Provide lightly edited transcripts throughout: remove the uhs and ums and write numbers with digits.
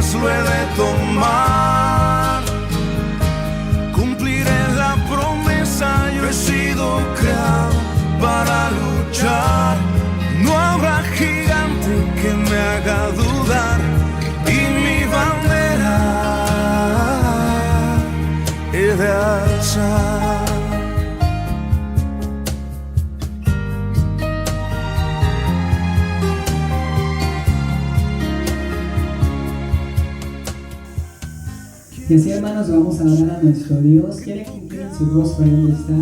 fuerzas lo he de tomar. Cumpliré la promesa, yo he sido creado para luchar. No habrá gigante que me haga dudar, y mi bandera he de alzar. Y así, hermanos, vamos a orar a nuestro Dios. ¿Quieren que inclinen su rostro ahí donde está?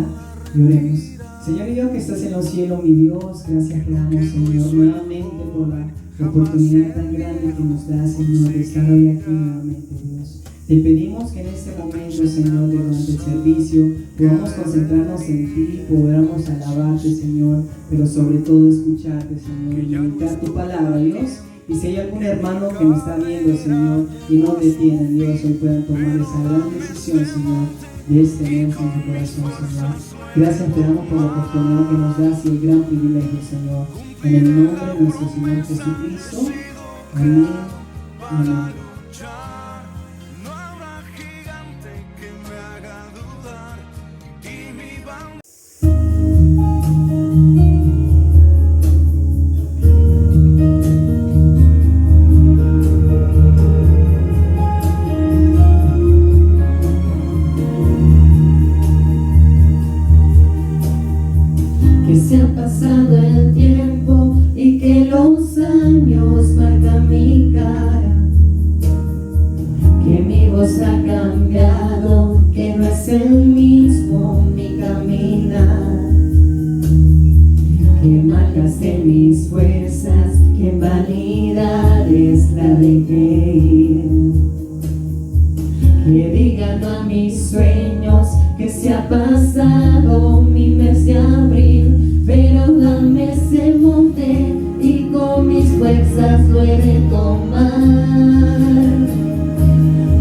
Y oremos. Señor, y Dios que estás en los cielos, mi Dios, gracias te damos, Señor, nuevamente por la oportunidad tan grande que nos da, Señor, de estar hoy aquí nuevamente, Dios. Te pedimos que en este momento, Señor, durante el servicio, podamos concentrarnos en ti, podamos alabarte, Señor, pero sobre todo escucharte, Señor, y meditar tu palabra, Dios. Y si hay algún hermano que me está viendo, Señor, y no te tiene, Dios, hoy puedan tomar esa gran decisión, Señor, de tener en su corazón, Señor. Gracias te damos por la oportunidad que nos das y el gran privilegio, Señor. En el nombre de nuestro Señor Jesucristo. Amén. Amén. Se ha pasado el tiempo y que los años marcan mi cara, que mi voz ha cambiado, que no es el mismo mi caminar, que marcaste mis fuerzas, que en vanidades la dejé ir, que digan a mis sueños que se ha pasado mi mes de abril. Pero dame ese monte y con mis fuerzas lo he de tomar.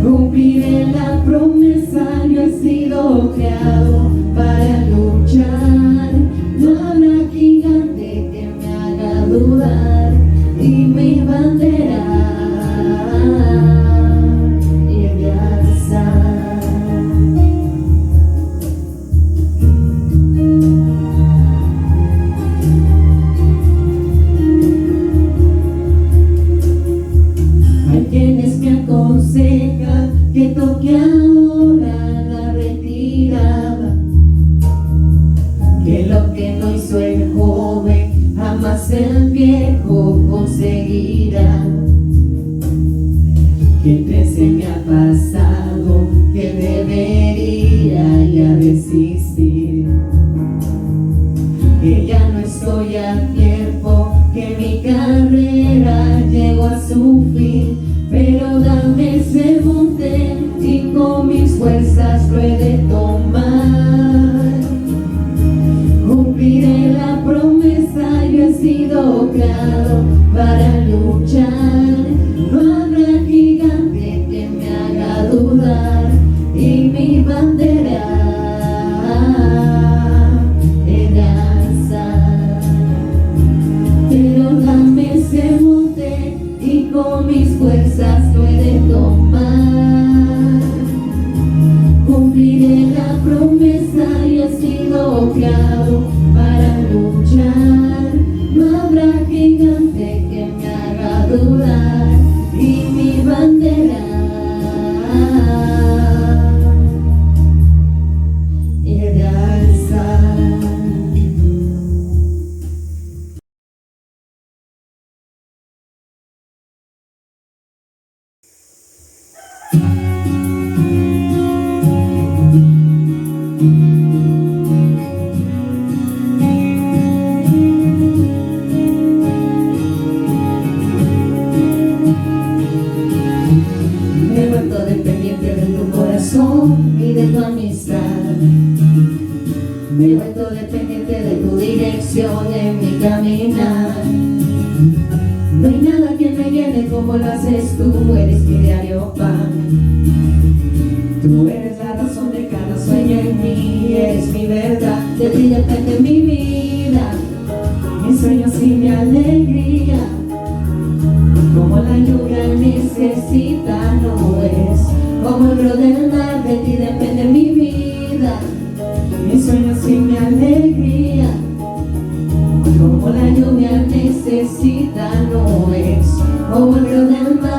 Cumpliré la promesa, yo he sido creado para luchar. No habrá gigante que me haga dudar, y mi bandera he de alzar. Que toque ahora la retirada, que lo que no hizo el joven jamás el viejo conseguirá, que 13 me ha pasado, que debería ya desistir, que ya no estoy a tiempo, que mi carrera llegó a su fin. Pero dame ese monte y con mis fuerzas lo he de tomar. Cumpliré la promesa, yo he sido creado para luchar. No habrá gigante que me haga dudar, y mi bandera he de alzar. Pero dame ese monte y con mis fuerzas lo he de tomar. Cumpliré la promesa, y he sido creado para luchar. No habrá gigante que me haga dudar, y mi bandera he de alzar. Y de tu amistad, me he vuelto dependiente de tu dirección en mi caminar. No hay nada que me llene como lo haces tú, eres mi diario pan. Tú eres la razón de cada sueño en mí, eres mi verdad, de ti depende mi vida, mis sueños y mi alegría, como la lluvia necesita como el río del mar, de ti depende mi vida, mis sueños y mi alegría, como la lluvia necesita nubes, como el río del mar.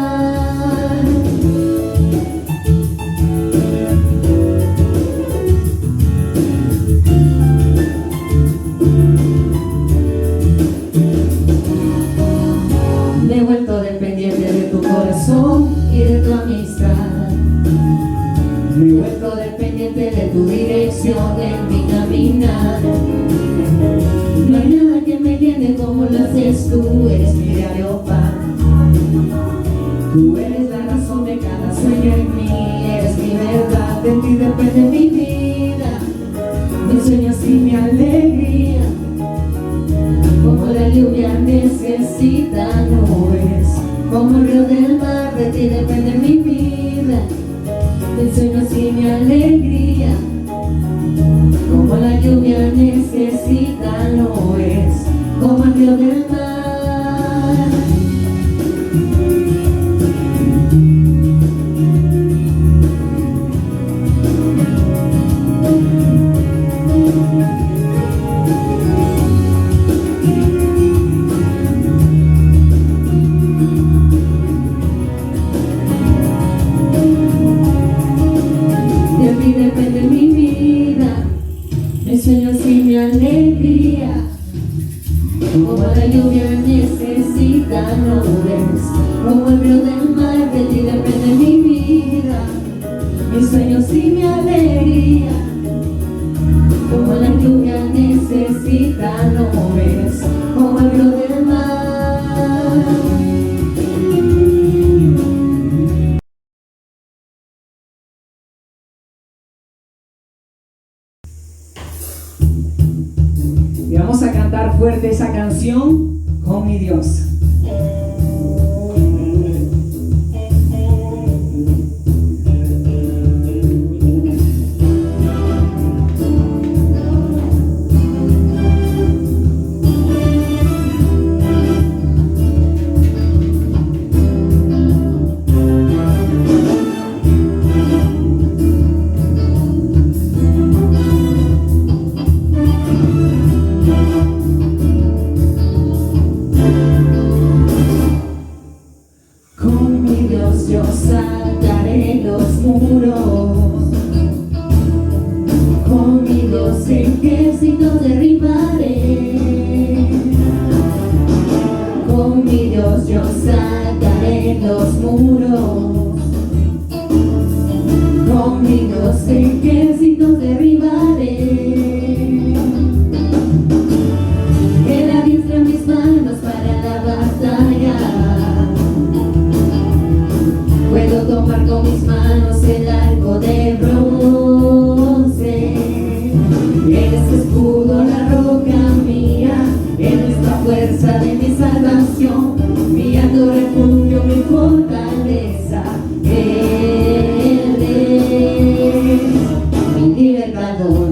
Me he vuelto dependiente de tu corazón y de tu amistad. Me he vuelto dependiente de tu dirección en mi caminar. No hay nada que me llene como lo haces tú, eres mi diario pan. Tú eres la razón de cada sueño en mí, eres mi verdad, de ti depende mi vida, mis sueños y mi alegría, como la lluvia necesita nubes, como el río del mar, de ti depende mi vida, mis sueños y mi alegría, como la lluvia necesita nubes, como el río del mar. De ti depende mi vida, mis sueños y mi alegría, como la lluvia necesita nubes, como el río del mar, de ti depende mi vida, mis sueños y mi alegría, como la lluvia necesita nubes, como el río del mar. Y vamos a cantar fuerte esa canción con mi Dios. Con mi Dios yo saltaré los muros, con mi Dios ejércitos derribaré, con mi Dios yo saltaré los muros, con mi Dios ejércitos derribaré. Él adiestra mis manos para la batalla, puedo tomar con mis manos el arco de bronce. Él es escudo, la roca mía, Él es la fuerza de mi salvación, mi alto refugio, mi fortaleza. Él es mi libertador.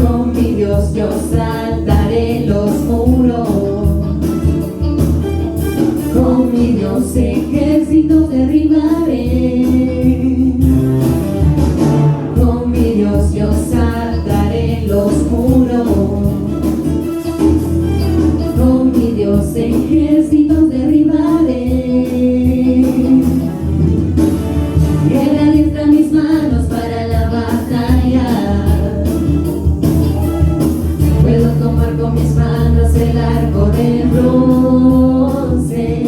Con mi Dios yo saltaré los muros, con mi Dios ejércitos derribaré, con mi Dios yo saltaré los muros, con mi Dios ejércitos derribaré. Él adiestra mis manos para la batalla, puedo tomar con mis manos el arco de bronce.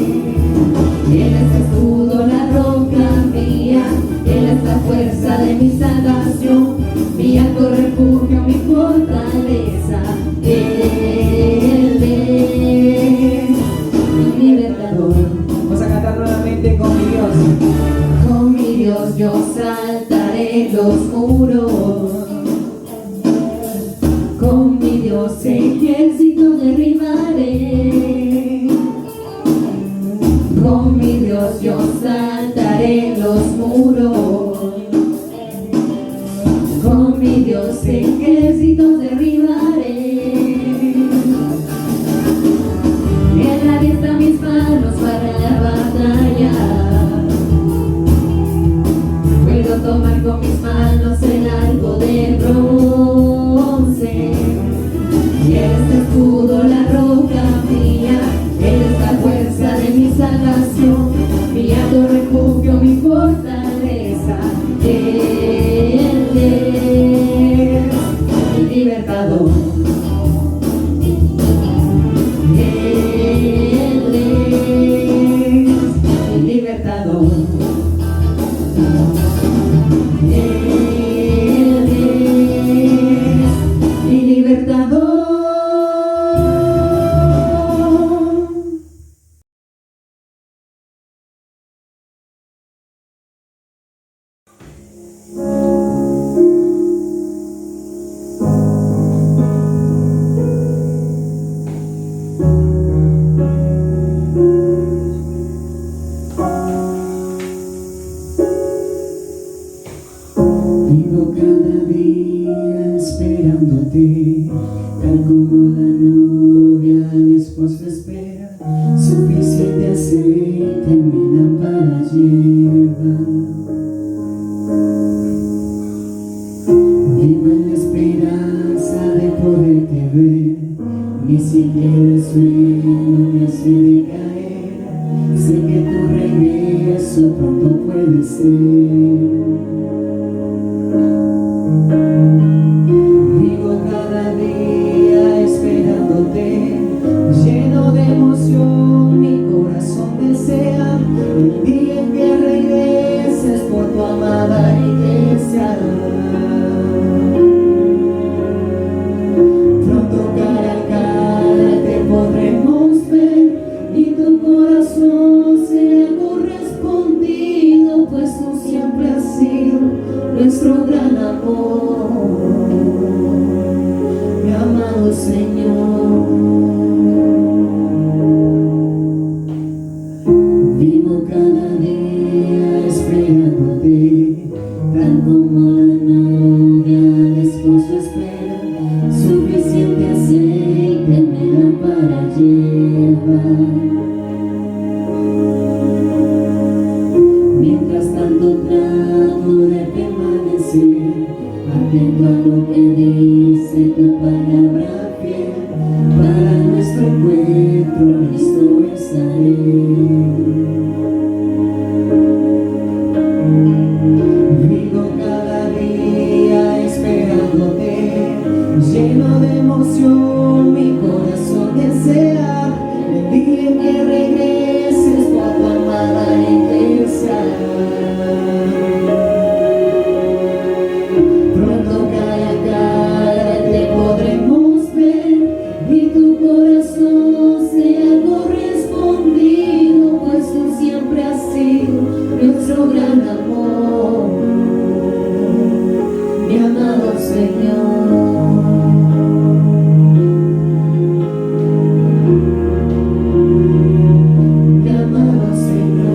Él es escudo, la roca mía, Él es la fuerza de mi salvación, mi alto refugio, mi fortaleza. Él es mi libertador. Vamos a cantar nuevamente con mi Dios. Con mi Dios yo saltaré los muros, con mi Dios ejército derribaré, con mi Dios yo saltaré los muros, con mi Dios ejército derribaré. Él adiestra mis manos para la batalla, escudo, la roca mía, eres la fuerza de mi salvación, mi alto refugio, mi fortaleza. Él es mi libertador. Él es mi libertador. Él es mi libertador. Vivo cada día esperándote, tal como la novia al esposo espera, suficiente aceite mi lámpara lleva. Vivo en la esperanza de poderte ver, ni siquiera el sueño me hace decaer, sé que tu regreso pronto puede ser. Vivo cada día esperándote, lleno de emoción, mi corazón desea el día en que regreses por tu amada iglesia. Pronto cara a cara te podremos ver y tu corazón será correspondido, pues tú siempre has sido nuestro gran amor, mi amado Señor. Vivo cada día esperándote, tal como la novia al esposo espera, suficiente aceite mi lámpara lleva. Mientras tanto trato de permanecer atento a lo que dice tu palabra fiel, para nuestro encuentro listo estaré. Vivo cada día esperándote, lleno de emoción, mi corazón desea el día en que regreses por tu amada iglesia. Pronto cara a cara te podremos ver y tu corazón sea correspondido, pues tú siempre has sido nuestro gran amor, mi amado Señor. Mi amado Señor.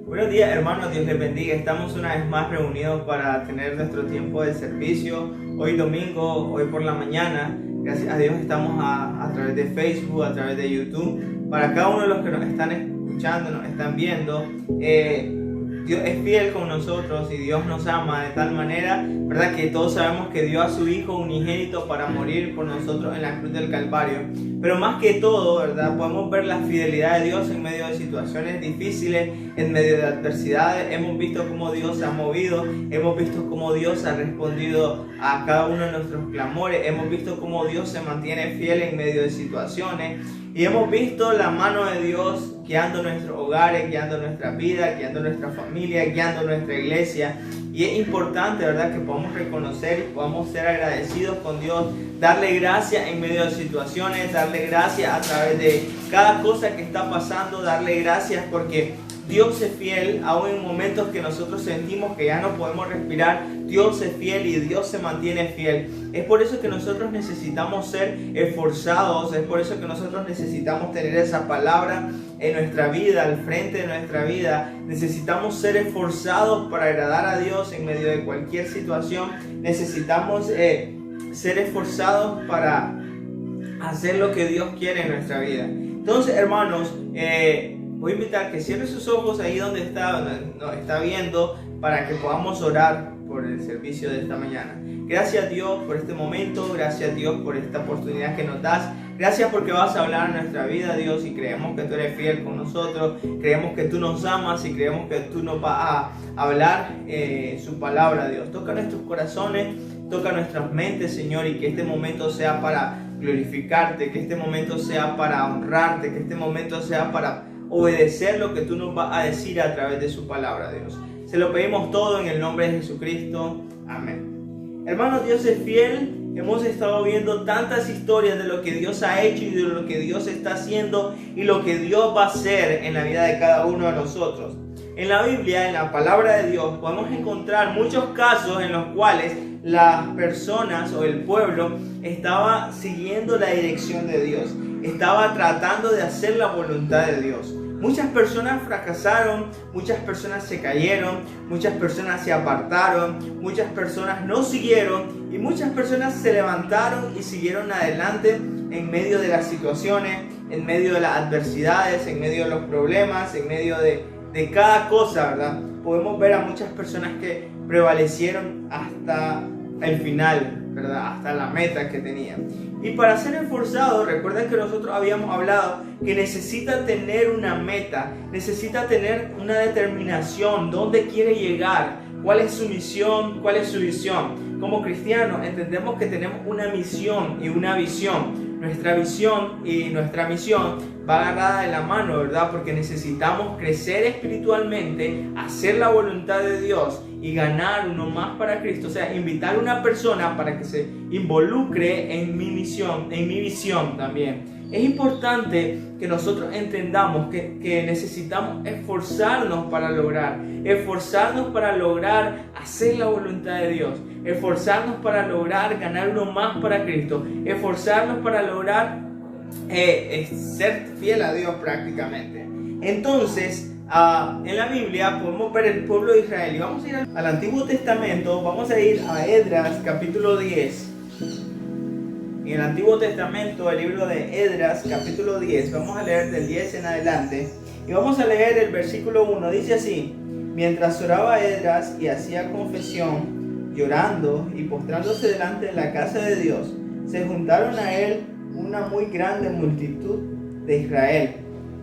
Buenos días hermanos, Dios les bendiga. Estamos una vez más reunidos para tener nuestro tiempo de servicio. Hoy domingo, hoy por la mañana, gracias a Dios estamos a través de Facebook, a través de YouTube. Para cada uno de los que nos están escuchando, nos están viendo, Dios es fiel con nosotros y Dios nos ama de tal manera, ¿verdad? Que todos sabemos que dio a su Hijo unigénito para morir por nosotros en la cruz del Calvario. Pero más que todo, ¿verdad? Podemos ver la fidelidad de Dios en medio de situaciones difíciles, en medio de adversidades. Hemos visto cómo Dios se ha movido, hemos visto cómo Dios ha respondido a cada uno de nuestros clamores, hemos visto cómo Dios se mantiene fiel en medio de situaciones. Y hemos visto la mano de Dios guiando nuestros hogares, guiando nuestra vida, guiando nuestra familia, guiando nuestra iglesia. Y es importante, ¿verdad?, que podamos reconocer y podamos ser agradecidos con Dios, darle gracias en medio de situaciones, darle gracias a través de cada cosa que está pasando, darle gracias porque Dios es fiel, aún en momentos que nosotros sentimos que ya no podemos respirar. Dios es fiel y Dios se mantiene fiel. Es por eso que nosotros necesitamos ser esforzados, es por eso que nosotros necesitamos tener esa palabra en nuestra vida, al frente de nuestra vida. Necesitamos ser esforzados para agradar a Dios en medio de cualquier situación. Necesitamos ser esforzados para hacer lo que Dios quiere en nuestra vida. Entonces, hermanos, voy a invitar que cierre sus ojos ahí donde está viendo, para que podamos orar por el servicio de esta mañana. Gracias, Dios, por este momento. Gracias, Dios, por esta oportunidad que nos das. Gracias porque vas a hablar en nuestra vida, Dios, y creemos que tú eres fiel con nosotros. Creemos que tú nos amas y creemos que tú nos vas a hablar su palabra, Dios. Toca nuestros corazones, toca nuestras mentes, Señor, y que este momento sea para glorificarte, que este momento sea para honrarte, que este momento sea para obedecer lo que tú nos vas a decir a través de su palabra, Dios. Se lo pedimos todo en el nombre de Jesucristo. Amén. Hermanos, Dios es fiel. Hemos estado viendo tantas historias de lo que Dios ha hecho y de lo que Dios está haciendo y lo que Dios va a hacer en la vida de cada uno de nosotros. En la Biblia, en la palabra de Dios, podemos encontrar muchos casos en los cuales las personas o el pueblo estaba siguiendo la dirección de Dios, estaba tratando de hacer la voluntad de Dios. Muchas personas fracasaron, muchas personas se cayeron, muchas personas se apartaron, muchas personas no siguieron y muchas personas se levantaron y siguieron adelante en medio de las situaciones, en medio de las adversidades, en medio de los problemas, en medio de cada cosa, ¿verdad? Podemos ver a muchas personas que prevalecieron hasta el final, ¿verdad? Hasta la meta que tenían. Y para ser esforzado, recuerden que nosotros habíamos hablado que necesita tener una meta, necesita tener una determinación, dónde quiere llegar, cuál es su misión, cuál es su visión. Como cristianos entendemos que tenemos una misión y una visión. Nuestra visión y nuestra misión va agarrada de la mano, ¿verdad? Porque necesitamos crecer espiritualmente, hacer la voluntad de Dios y ganar uno más para Cristo. O sea, invitar a una persona para que se involucre en mi misión, en mi visión también. Es importante que nosotros entendamos que necesitamos esforzarnos para lograr hacer la voluntad de Dios, esforzarnos para lograr ganar uno más para Cristo, esforzarnos para lograr ser fiel a Dios prácticamente. Entonces, en la Biblia podemos ver el pueblo de Israel y vamos a ir al Antiguo Testamento, vamos a ir a Esdras capítulo 10. En el Antiguo Testamento, el libro de Esdras capítulo 10, vamos a leer del 10 en adelante y vamos a leer el versículo 1, dice así: mientras oraba Esdras y hacía confesión, llorando y postrándose delante de la casa de Dios, se juntaron a él una muy grande multitud de Israel,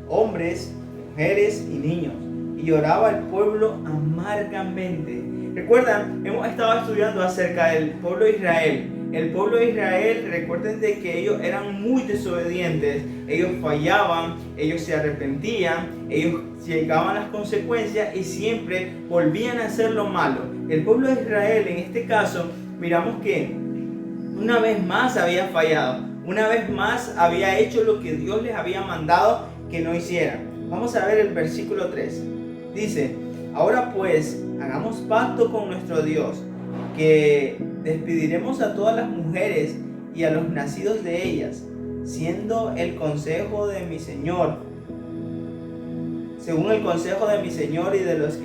hombres, mujeres y niños, y lloraba el pueblo amargamente. Recuerdan, hemos estado estudiando acerca del pueblo de Israel. El pueblo de Israel, recuerden de que ellos eran muy desobedientes, ellos fallaban, ellos se arrepentían, ellos llegaban a las consecuencias y siempre volvían a hacer lo malo. El pueblo de Israel, en este caso, miramos que una vez más había fallado, una vez más había hecho lo que Dios les había mandado que no hicieran. Vamos a ver el versículo 3. Dice: ahora pues, hagamos pacto con nuestro Dios, que despediremos a todas las mujeres y a los nacidos de ellas, siendo el consejo de mi Señor, según el consejo de mi Señor y de los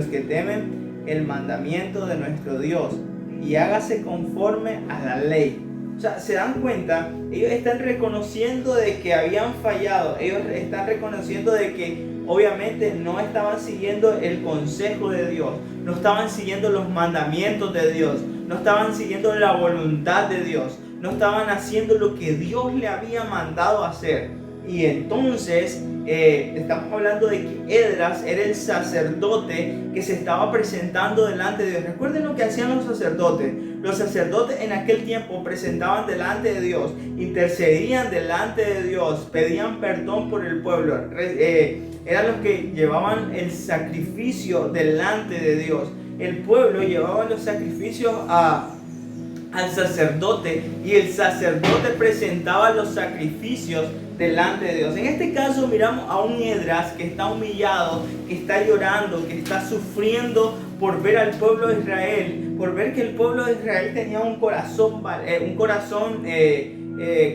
que temen el mandamiento de nuestro Dios, y hágase conforme a la ley. O sea, se dan cuenta, ellos están reconociendo de que habían fallado, ellos están reconociendo de que obviamente no estaban siguiendo el consejo de Dios, no estaban siguiendo los mandamientos de Dios, no estaban siguiendo la voluntad de Dios, no estaban haciendo lo que Dios le había mandado hacer. Y entonces estamos hablando de que Esdras era el sacerdote que se estaba presentando delante de Dios. Recuerden lo que hacían los sacerdotes. Los sacerdotes en aquel tiempo presentaban delante de Dios, intercedían delante de Dios, pedían perdón por el pueblo. Eran los que llevaban el sacrificio delante de Dios. El pueblo llevaba los sacrificios al sacerdote y el sacerdote presentaba los sacrificios delante de Dios. En este caso miramos a un Esdras que está humillado, que está llorando, que está sufriendo por ver al pueblo de Israel, por ver que el pueblo de Israel tenía un corazón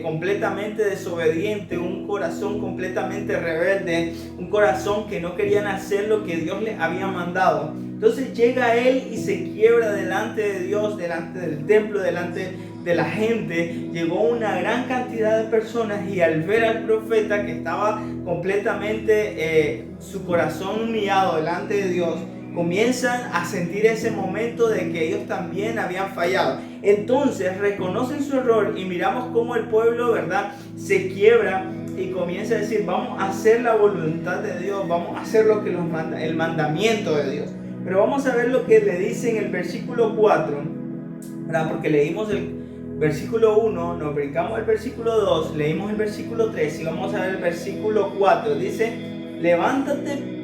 completamente desobediente, un corazón completamente rebelde, un corazón que no querían hacer lo que Dios les había mandado. Entonces llega él y se quiebra delante de Dios, delante del templo, delante de la gente, llegó una gran cantidad de personas, y al ver al profeta que estaba completamente su corazón humillado delante de Dios, comienzan a sentir ese momento de que ellos también habían fallado. Entonces reconocen su error y miramos cómo el pueblo, ¿verdad?, se quiebra y comienza a decir: vamos a hacer la voluntad de Dios, vamos a hacer lo que nos manda, el mandamiento de Dios. Pero vamos a ver lo que le dice en el versículo 4, ¿verdad? Porque leímos el versículo 1, nos brincamos el versículo 2, leímos el versículo 3 y vamos a ver el versículo 4. Dice: levántate,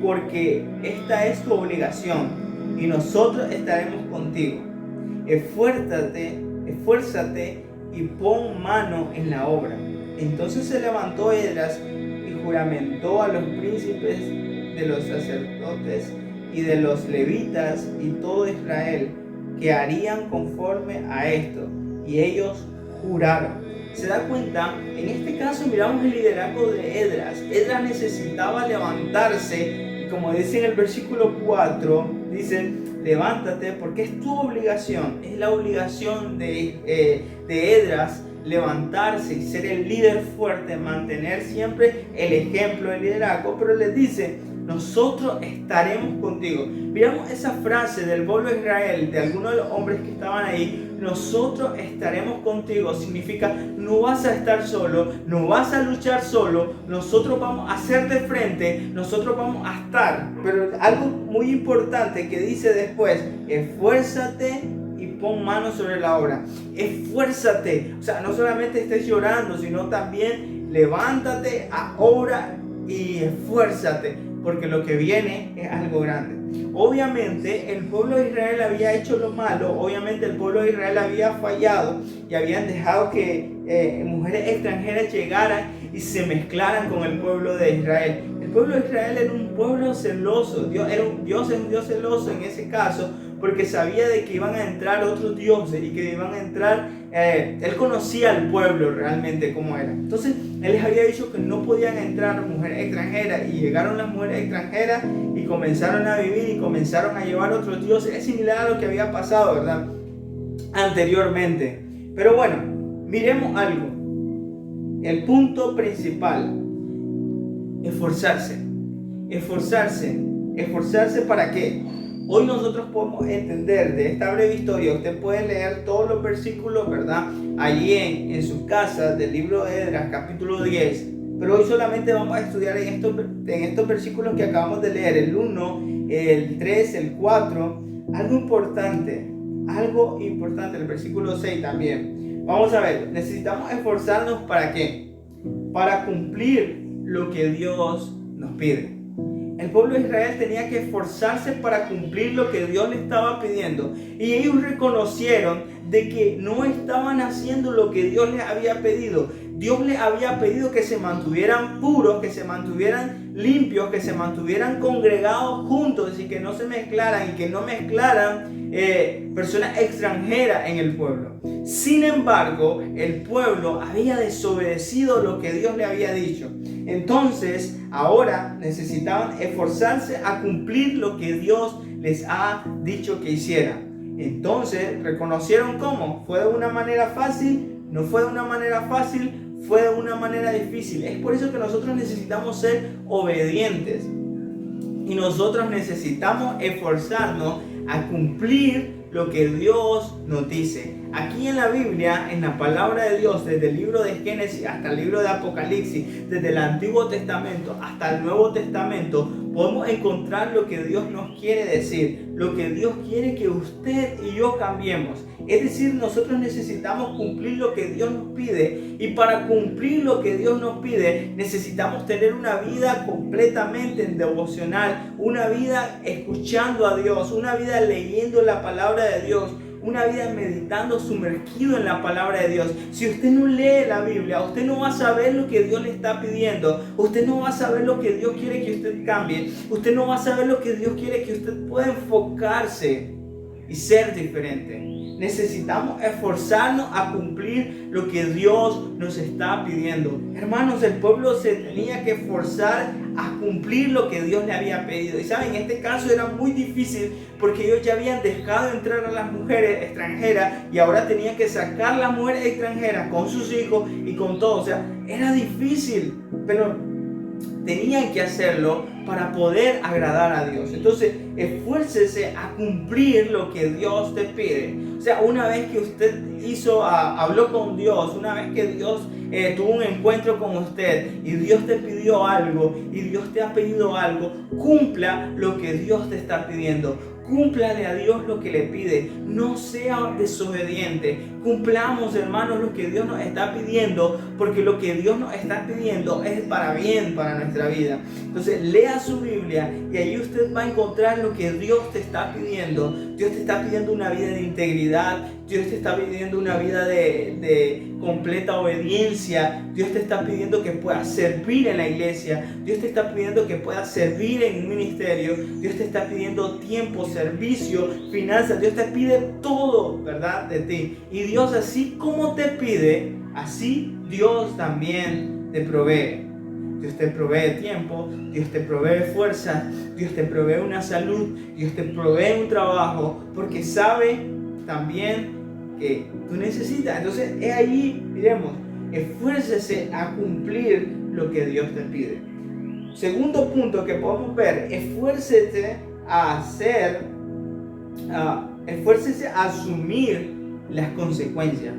porque esta es tu obligación y nosotros estaremos contigo. Esfuérzate y pon mano en la obra. Entonces se levantó Esdras y juramentó a los príncipes de los sacerdotes y de los levitas y todo Israel que harían conforme a esto, y ellos juraron. ¿Se da cuenta? En este caso miramos el liderazgo de Esdras. Esdras necesitaba levantarse, y como dice en el versículo 4, dice: levántate, porque es tu obligación, es la obligación de Esdras levantarse y ser el líder fuerte, mantener siempre el ejemplo de liderazgo. Pero les dice: nosotros estaremos contigo. Miramos esa frase del pueblo de Israel, de algunos de los hombres que estaban ahí: nosotros estaremos contigo. Significa: no vas a estar solo, no vas a luchar solo, nosotros vamos a hacerte frente, nosotros vamos a estar. Pero algo muy importante que dice después: esfuérzate y pon mano sobre la obra. Esfuérzate, o sea, no solamente estés llorando, sino también levántate a obra y esfuérzate, porque lo que viene es algo grande. Obviamente el pueblo de Israel había hecho lo malo, obviamente el pueblo de Israel había fallado y habían dejado que mujeres extranjeras llegaran y se mezclaran con el pueblo de Israel. El pueblo de Israel era un pueblo celoso. Dios es un Dios celoso en ese caso, porque sabía de que iban a entrar otros dioses y que iban a entrar, él conocía al pueblo realmente como era. Entonces él les había dicho que no podían entrar mujeres extranjeras, y llegaron las mujeres extranjeras y comenzaron a vivir y comenzaron a llevar otros dioses. Es similar a lo que había pasado, ¿verdad?, anteriormente. Pero bueno, miremos algo. El punto principal: esforzarse. Esforzarse ¿para qué? Hoy nosotros podemos entender de esta breve historia. Usted puede leer todos los versículos, ¿verdad?, allí en su casa del libro de Esdras, capítulo 10. Pero hoy solamente vamos a estudiar en estos versículos que acabamos de leer, el 1, el 3, el 4. Algo importante, el versículo 6 también. Vamos a ver, necesitamos esforzarnos ¿para qué? Para cumplir lo que Dios nos pide. El pueblo de Israel tenía que esforzarse para cumplir lo que Dios le estaba pidiendo. Y ellos reconocieron de que no estaban haciendo lo que Dios les había pedido. Dios les había pedido que se mantuvieran puros, que se mantuvieran limpios, que se mantuvieran congregados juntos y que no se mezclaran, y que no mezclaran personas extranjeras en el pueblo. Sin embargo, el pueblo había desobedecido lo que Dios le había dicho. Entonces, ahora necesitaban esforzarse a cumplir lo que Dios les ha dicho que hicieran. Entonces, reconocieron cómo. ¿Fue de una manera fácil? No fue de una manera fácil, fue de una manera difícil. Es por eso que nosotros necesitamos ser obedientes. Y nosotros necesitamos esforzarnos a cumplir lo que Dios nos dice. Aquí en la Biblia, en la palabra de Dios, desde el libro de Génesis hasta el libro de Apocalipsis, desde el Antiguo Testamento hasta el Nuevo Testamento, podemos encontrar lo que Dios nos quiere decir, lo que Dios quiere que usted y yo cambiemos. Es decir, nosotros necesitamos cumplir lo que Dios nos pide, y para cumplir lo que Dios nos pide necesitamos tener una vida completamente devocional, una vida escuchando a Dios, una vida leyendo la palabra de Dios, una vida meditando, sumergido en la palabra de Dios. Si usted no lee la Biblia, usted no va a saber lo que Dios le está pidiendo. Usted no va a saber lo que Dios quiere que usted cambie. Usted no va a saber lo que Dios quiere que usted pueda enfocarse y ser diferente. Necesitamos esforzarnos a cumplir lo que Dios nos está pidiendo. Hermanos, el pueblo se tenía que esforzar a cumplir lo que Dios le había pedido. Y saben, en este caso era muy difícil porque ellos ya habían dejado entrar a las mujeres extranjeras y ahora tenían que sacar las mujeres extranjeras con sus hijos y con todo. O sea, era difícil, pero tenían que hacerlo para poder agradar a Dios. Entonces, esfuércese a cumplir lo que Dios te pide. O sea, una vez que usted habló con Dios, una vez que Dios tuvo un encuentro con usted y Dios te pidió algo y Dios te ha pedido algo, cumpla lo que Dios te está pidiendo. Cúmplale a Dios lo que le pide. No sea desobediente. Cumplamos, hermanos, lo que Dios nos está pidiendo, porque lo que Dios nos está pidiendo es para bien, para nuestra vida. Entonces, lea su Biblia y ahí usted va a encontrar lo que Dios te está pidiendo. Dios te está pidiendo una vida de integridad. Dios te está pidiendo una vida de completa obediencia. Dios te está pidiendo que puedas servir en la iglesia. Dios te está pidiendo que puedas servir en un ministerio. Dios te está pidiendo tiempo, servicio, finanzas. Dios te pide todo, ¿verdad? De ti. Y Dios, así como te pide, así Dios también te provee. Dios te provee tiempo, Dios te provee fuerza, Dios te provee una salud, Dios te provee un trabajo, porque sabe también que tú necesitas. Entonces es ahí, miremos, esfuércese a cumplir lo que Dios te pide. Segundo punto que podemos ver, esfuércese a asumir las consecuencias.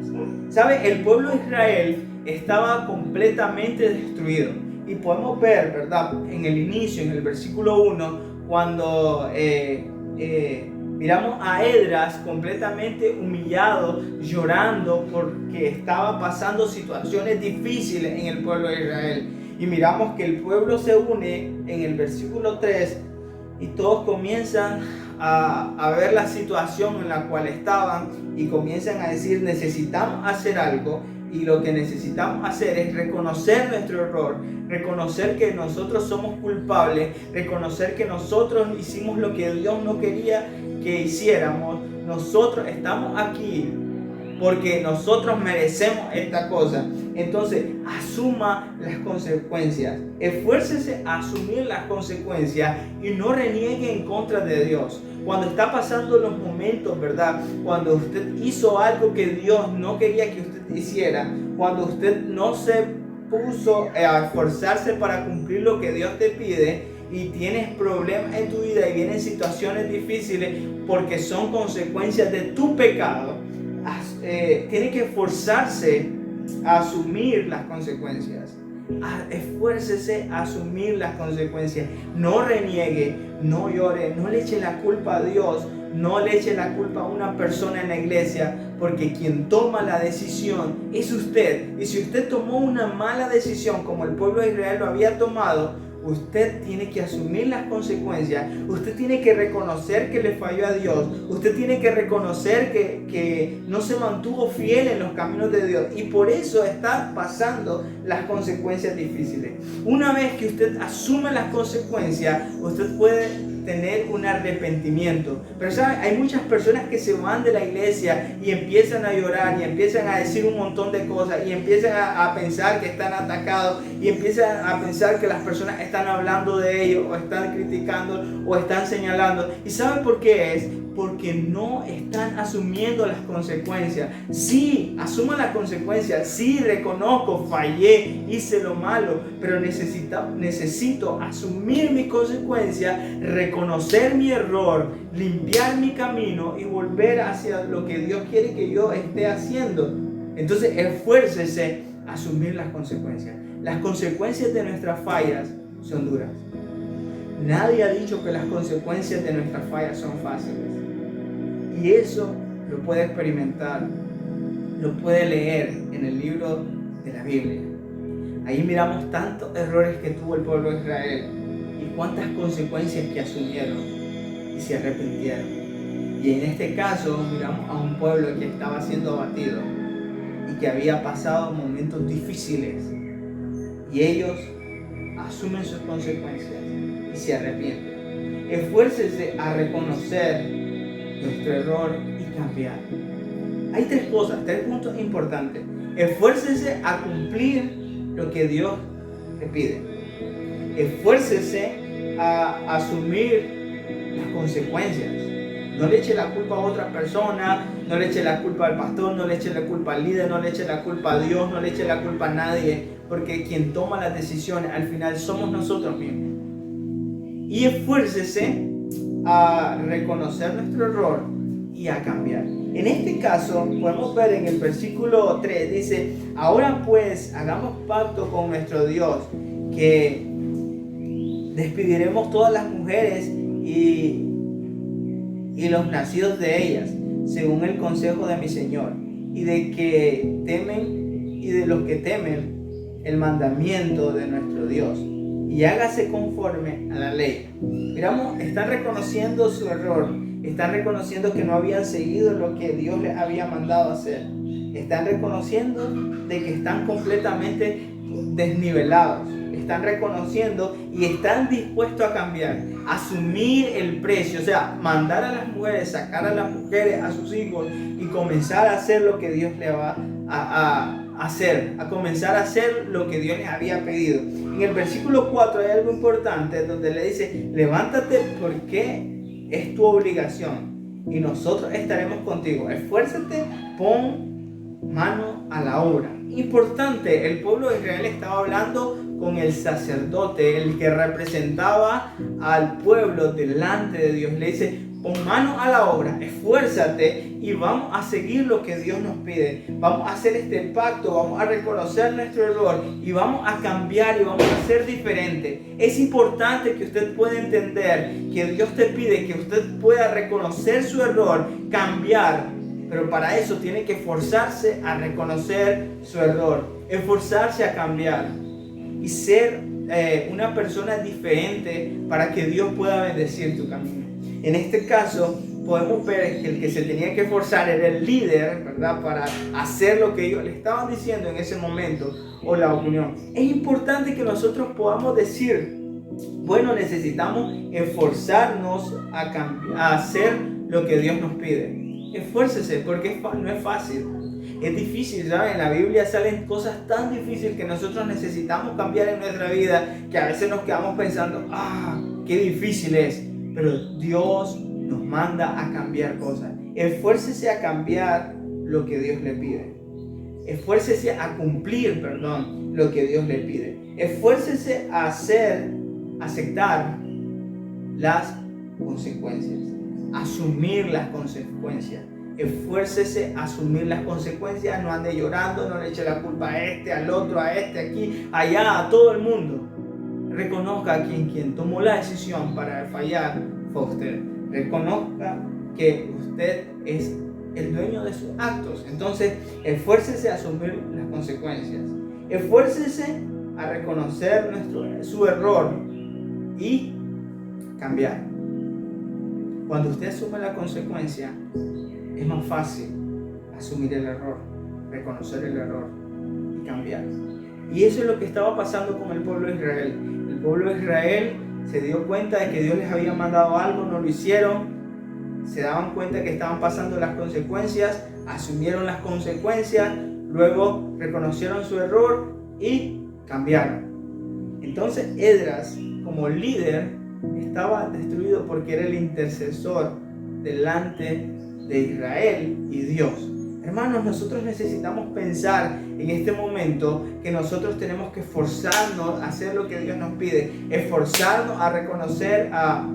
¿Sabe? El pueblo de Israel estaba completamente destruido. Y podemos ver, ¿verdad? En el inicio, en el versículo 1, cuando miramos a Esdras completamente humillado, llorando porque estaba pasando situaciones difíciles en el pueblo de Israel. Y miramos que el pueblo se une en el versículo 3 y todos comienzan a ver la situación en la cual estaban y comienzan a decir: necesitamos hacer algo. Y lo que necesitamos hacer es reconocer nuestro error, reconocer que nosotros somos culpables, reconocer que nosotros hicimos lo que Dios no quería que hiciéramos. Nosotros estamos aquí porque nosotros merecemos esta cosa. Entonces, asuma las consecuencias. Esfuércese a asumir las consecuencias y no reniegue en contra de Dios. Cuando está pasando los momentos, ¿verdad? Cuando usted hizo algo que Dios no quería que usted hiciera, cuando usted no se puso a esforzarse para cumplir lo que Dios te pide y tienes problemas en tu vida y vienen situaciones difíciles porque son consecuencias de tu pecado, tiene que esforzarse a asumir las consecuencias. Esfuércese a asumir las consecuencias. No reniegue, no llore, no le eche la culpa a Dios, no le eche la culpa a una persona en la iglesia, porque quien toma la decisión es usted. Y si usted tomó una mala decisión como el pueblo de Israel lo había tomado, usted tiene que asumir las consecuencias. Usted tiene que reconocer que le falló a Dios. Usted tiene que reconocer que no se mantuvo fiel en los caminos de Dios. Y por eso está pasando las consecuencias difíciles. Una vez que usted asume las consecuencias, usted puede tener un arrepentimiento. Pero ¿sabe? Hay muchas personas que se van de la iglesia y empiezan a llorar y empiezan a decir un montón de cosas y empiezan a pensar que están atacados y empiezan a pensar que las personas están hablando de ellos o están criticando o están señalando. ¿Y sabe por qué es? Porque no están asumiendo las consecuencias. Sí, asuman las consecuencias. Sí, reconozco, fallé, hice lo malo, pero necesito asumir mis consecuencias, reconocer mi error, limpiar mi camino y volver hacia lo que Dios quiere que yo esté haciendo. Entonces, esfuércese a asumir las consecuencias. Las consecuencias de nuestras fallas son duras. Nadie ha dicho que las consecuencias de nuestras fallas son fáciles. Y eso lo puede experimentar, lo puede leer en el libro de la Biblia. Ahí miramos tantos errores que tuvo el pueblo de Israel y cuántas consecuencias que asumieron y se arrepintieron. Y en este caso miramos a un pueblo que estaba siendo abatido y que había pasado momentos difíciles. Y ellos asumen sus consecuencias y se arrepienten. Esfuércese a reconocer nuestro error y cambiar. Hay tres cosas, tres puntos importantes. Esfuércese a cumplir lo que Dios le pide. Esfuércese a asumir las consecuencias. No le eche la culpa a otra persona, no le eche la culpa al pastor, no le eche la culpa al líder, no le eche la culpa a Dios, no le eche la culpa a nadie, porque quien toma las decisiones al final somos nosotros mismos. Y esfuércese a reconocer nuestro error y a cambiar. En este caso, podemos ver en el versículo 3, dice: ahora pues, hagamos pacto con nuestro Dios, que despediremos todas las mujeres y los nacidos de ellas, según el consejo de mi Señor, y de los que temen el mandamiento de nuestro Dios, y hágase conforme a la ley. Miramos, están reconociendo su error, están reconociendo que no habían seguido lo que Dios les había mandado hacer, están reconociendo de que están completamente desnivelados, están reconociendo y están dispuestos a cambiar, asumir el precio, o sea, mandar a las mujeres, sacar a las mujeres, a sus hijos y comenzar a hacer lo que Dios le va a hacer, a comenzar a hacer lo que Dios les había pedido. En el versículo 4 hay algo importante donde le dice: levántate porque es tu obligación y nosotros estaremos contigo. Esfuérzate, pon mano a la obra. Importante, el pueblo de Israel estaba hablando con el sacerdote, el que representaba al pueblo delante de Dios. Le dice: pon mano a la obra, esfuérzate y vamos a seguir lo que Dios nos pide. Vamos a hacer este pacto, vamos a reconocer nuestro error y vamos a cambiar y vamos a ser diferentes. Es importante que usted pueda entender que Dios te pide que usted pueda reconocer su error, cambiar, pero para eso tiene que esforzarse a reconocer su error, esforzarse a cambiar y ser una persona diferente para que Dios pueda bendecir tu camino. En este caso podemos ver que el que se tenía que esforzar era el líder, ¿verdad? Para hacer lo que ellos le estaban diciendo en ese momento, o la opinión. Es importante que nosotros podamos decir: bueno, necesitamos esforzarnos a hacer lo que Dios nos pide. Esfuércese, porque no es fácil. Es difícil, ¿saben? En la Biblia salen cosas tan difíciles que nosotros necesitamos cambiar en nuestra vida, que a veces nos quedamos pensando: qué difícil es. Pero Dios nos manda a cambiar cosas. Esfuércese a cambiar lo que Dios le pide. Esfuércese a cumplir, lo que Dios le pide. Esfuércese a aceptar las consecuencias. Asumir las consecuencias. Esfuércese a asumir las consecuencias. No ande llorando, no le eche la culpa a este, al otro, a este, aquí, allá, a todo el mundo. Reconozca que quien tomó la decisión para fallar fue usted. Reconozca que usted es el dueño de sus actos. Entonces, esfuércese a asumir las consecuencias. Esfuércese a reconocer su error y cambiar. Cuando usted asume la consecuencia, es más fácil asumir el error, reconocer el error y cambiar. Y eso es lo que estaba pasando con el pueblo de Israel. El pueblo de Israel se dio cuenta de que Dios les había mandado algo, no lo hicieron. Se daban cuenta que estaban pasando las consecuencias, asumieron las consecuencias, luego reconocieron su error y cambiaron. Entonces Esdras, como líder, estaba destruido porque era el intercesor delante de Israel y Dios. Hermanos, nosotros necesitamos pensar en este momento que nosotros tenemos que esforzarnos a hacer lo que Dios nos pide, esforzarnos a reconocer, a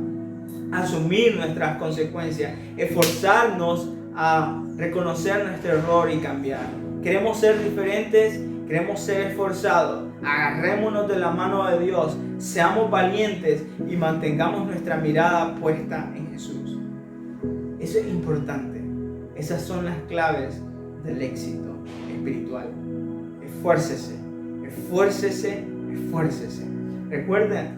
asumir nuestras consecuencias, esforzarnos a reconocer nuestro error y cambiar. Queremos ser diferentes, queremos ser esforzados. Agarrémonos de la mano de Dios, seamos valientes y mantengamos nuestra mirada puesta en Jesús. Eso es importante. Esas son las claves del éxito espiritual. Esfuércese, esfuércese, esfuércese. Recuerden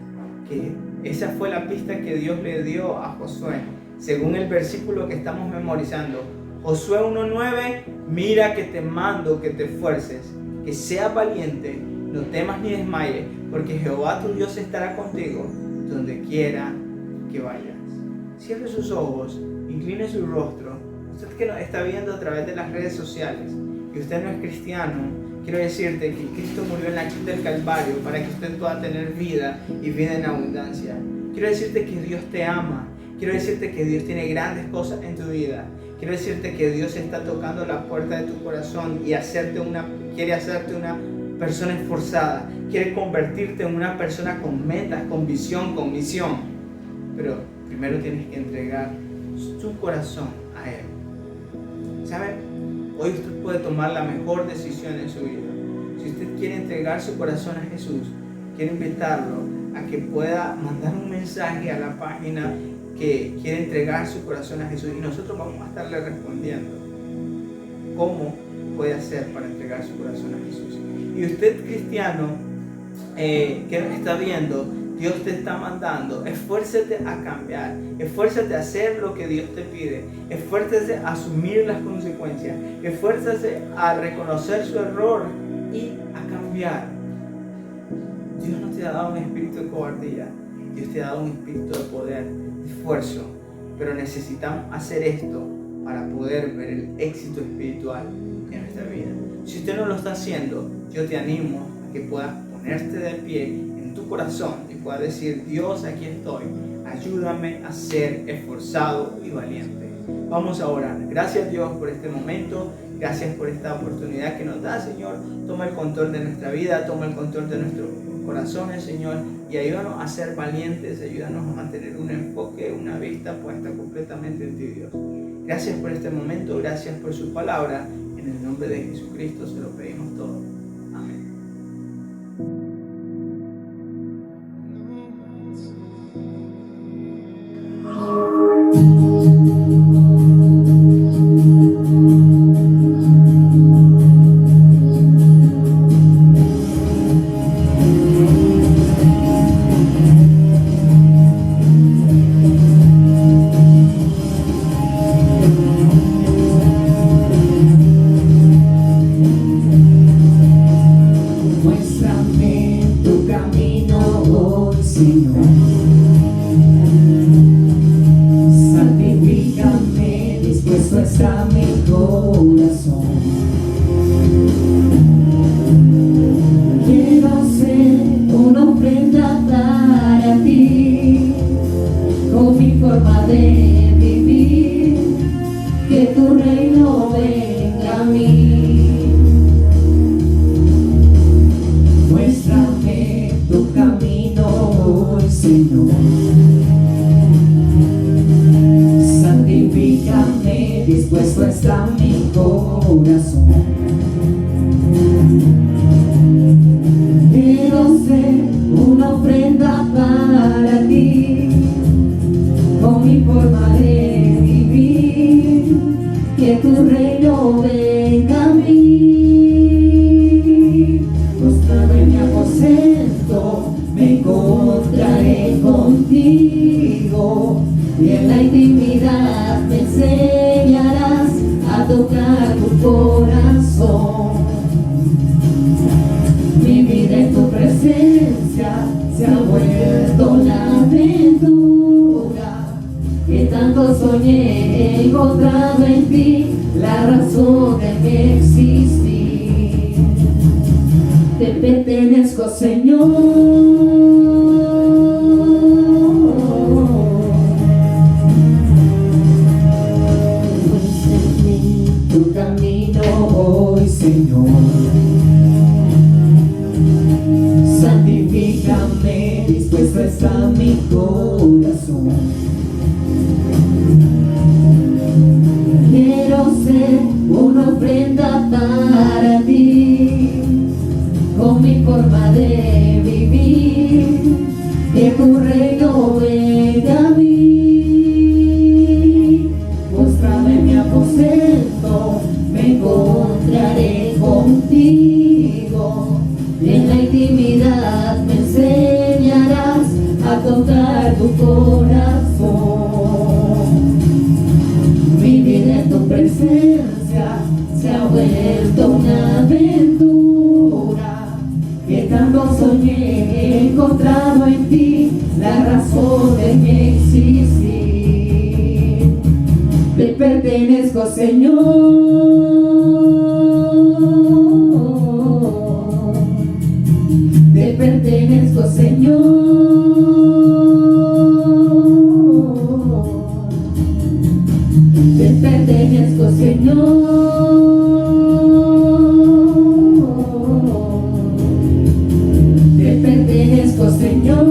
que esa fue la pista que Dios le dio a Josué, según el versículo que estamos memorizando. Josué 1:9, mira que te mando que te esfuerces, que seas valiente, no temas ni desmayes, porque Jehová tu Dios estará contigo donde quiera que vayas. Cierre sus ojos y incline su rostro. Usted que nos está viendo a través de las redes sociales y usted no es cristiano, quiero decirte que Cristo murió en la cruz del Calvario para que usted pueda tener vida y vida en abundancia. Quiero decirte que Dios te ama. Quiero decirte que Dios tiene grandes cosas en tu vida. Quiero decirte que Dios está tocando la puerta de tu corazón y quiere hacerte una persona esforzada. Quiere convertirte en una persona con metas, con visión, con misión. Pero primero tienes que entregar tu corazón a Él. ¿Sabe? Hoy usted puede tomar la mejor decisión en su vida. Si usted quiere entregar su corazón a Jesús, quiero invitarlo a que pueda mandar un mensaje a la página que quiere entregar su corazón a Jesús y nosotros vamos a estarle respondiendo cómo puede hacer para entregar su corazón a Jesús. Y usted, cristiano, que nos está viendo, Dios te está mandando, esfuérzate a cambiar, esfuérzate a hacer lo que Dios te pide, esfuérzate a asumir las consecuencias, esfuérzate a reconocer su error y a cambiar. Dios no te ha dado un espíritu de cobardía, Dios te ha dado un espíritu de poder, de esfuerzo, pero necesitamos hacer esto para poder ver el éxito espiritual en nuestra vida. Si usted no lo está haciendo, yo te animo a que puedas ponerte de pie en tu corazón y puedas decir: Dios, aquí estoy, ayúdame a ser esforzado y valiente. Vamos a orar. Gracias, Dios, por este momento. Gracias por esta oportunidad que nos da, Señor. Toma el control de nuestra vida, toma el control de nuestros corazones, Señor, y ayúdanos a ser valientes, ayúdanos a mantener un enfoque, una vista puesta completamente en ti, Dios. Gracias por este momento, gracias por su palabra. En el nombre de Jesucristo se lo pedimos todo. Amén. Dispuesto está mi corazón. Quiero ser una ofrenda para ti, con mi forma de vivir, que tu reino venga a mí. Mostrame mi aposento, me encontraré contigo, y en la intimidad me enseñarás a tocar tu corazón. Mi vida en tu presencia se ha vuelto la aventura que tanto soñé, he encontrado en ti la razón de mi existir. Te pertenezco, Señor. Tu camino hoy, Señor. Santifícame, dispuesto está mi corazón. Quiero ser una ofrenda para ti, con mi forma de vivir, que tu reino venga a mí. Mostrame mi aposento, me encontraré contigo, en la intimidad me enseñarás a tocar pertenezco, Señor. Te pertenezco, Señor. Te pertenezco, Señor. Te pertenezco, Señor.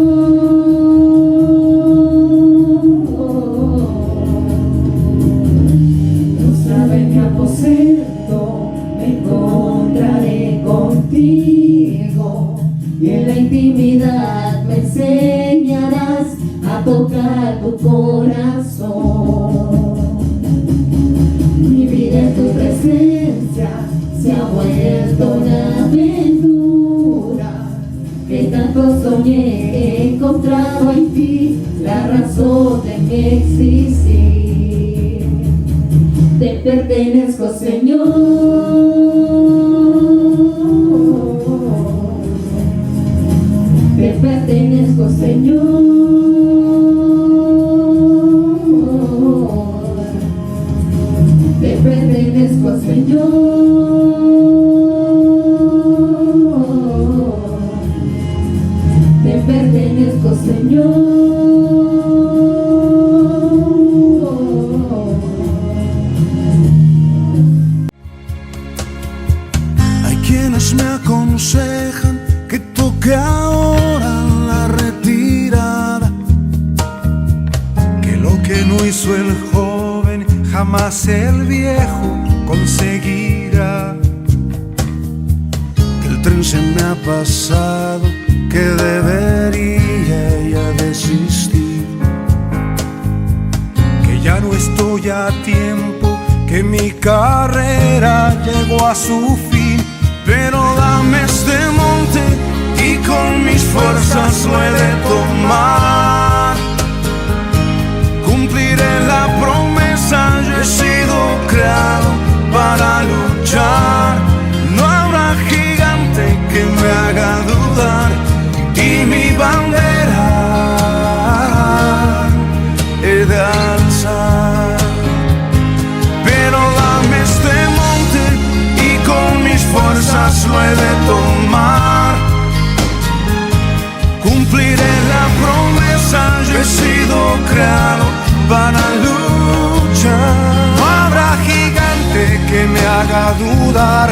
Mostrado en mi aposento, me encontraré contigo, y en la intimidad me enseñarás a tocar tu corazón. Mi vida en tu presencia se ha vuelto una aventura, que tanto soñé, he encontrado en ti la razón de mi existir. Te pertenezco, Señor. Te pertenezco, Señor. Te pertenezco, Señor. Te pertenezco, Señor. Hay quienes me aconsejan que toque ahora la retirada, que lo que no hizo el joven jamás el viejo conseguirá. Que el tren se me ha pasado, que debería ya desistir, que ya no estoy a tiempo, que mi carrera llegó a su fin. Pero dame este monte y con mis fuerzas lo he de tomar. Cumpliré la promesa, yo he sido creado para luchar. No habrá gigante que me haga dudar, y mi bandera he de alzar. Pero dame este monte y con mis fuerzas lo he de tomar. Cumpliré la promesa, yo he sido creado para luchar. No habrá gigante que me haga dudar,